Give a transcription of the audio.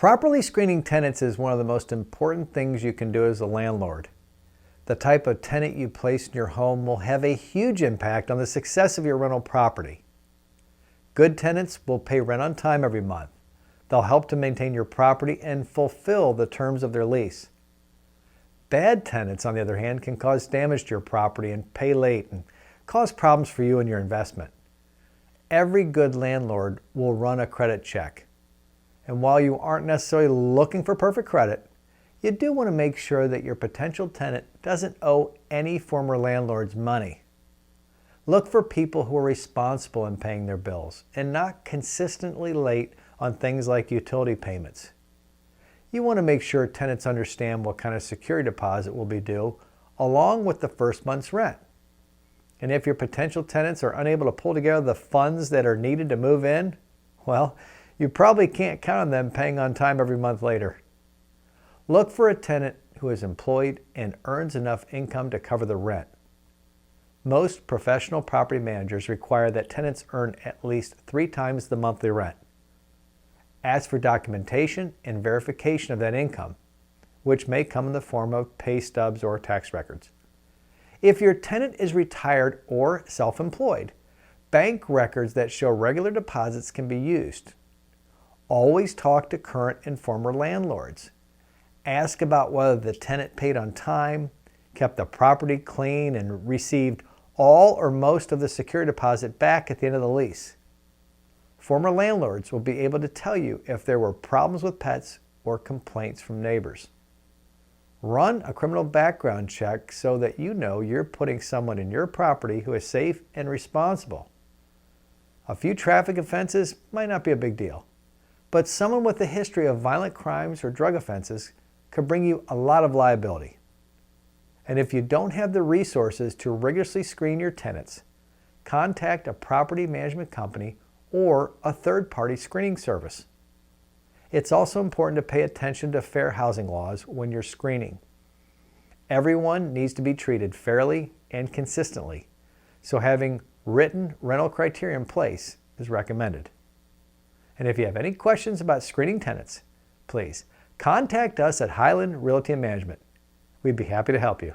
Properly screening tenants is one of the most important things you can do as a landlord. The type of tenant you place in your home will have a huge impact on the success of your rental property. Good tenants will pay rent on time every month. They'll help to maintain your property and fulfill the terms of their lease. Bad tenants, on the other hand, can cause damage to your property and pay late and cause problems for you and your investment. Every good landlord will run a credit check. And while you aren't necessarily looking for perfect credit, you do want to make sure that your potential tenant doesn't owe any former landlords money. Look for people who are responsible in paying their bills and not consistently late on things like utility payments. You want to make sure tenants understand what kind of security deposit will be due, along with the first month's rent. And if your potential tenants are unable to pull together the funds that are needed to move in, well, you probably can't count on them paying on time every month later. Look for a tenant who is employed and earns enough income to cover the rent. Most professional property managers require that tenants earn at least 3 times the monthly rent. Ask for documentation and verification of that income, which may come in the form of pay stubs or tax records. If your tenant is retired or self-employed, bank records that show regular deposits can be used. Always talk to current and former landlords. Ask about whether the tenant paid on time, kept the property clean, and received all or most of the security deposit back at the end of the lease. Former landlords will be able to tell you if there were problems with pets or complaints from neighbors. Run a criminal background check so that you know you're putting someone in your property who is safe and responsible. A few traffic offenses might not be a big deal, but someone with a history of violent crimes or drug offenses could bring you a lot of liability. And if you don't have the resources to rigorously screen your tenants, contact a property management company or a third-party screening service. It's also important to pay attention to fair housing laws when you're screening. Everyone needs to be treated fairly and consistently, so having written rental criteria in place is recommended. And if you have any questions about screening tenants, please contact us at Highland Realty and Management. We'd be happy to help you.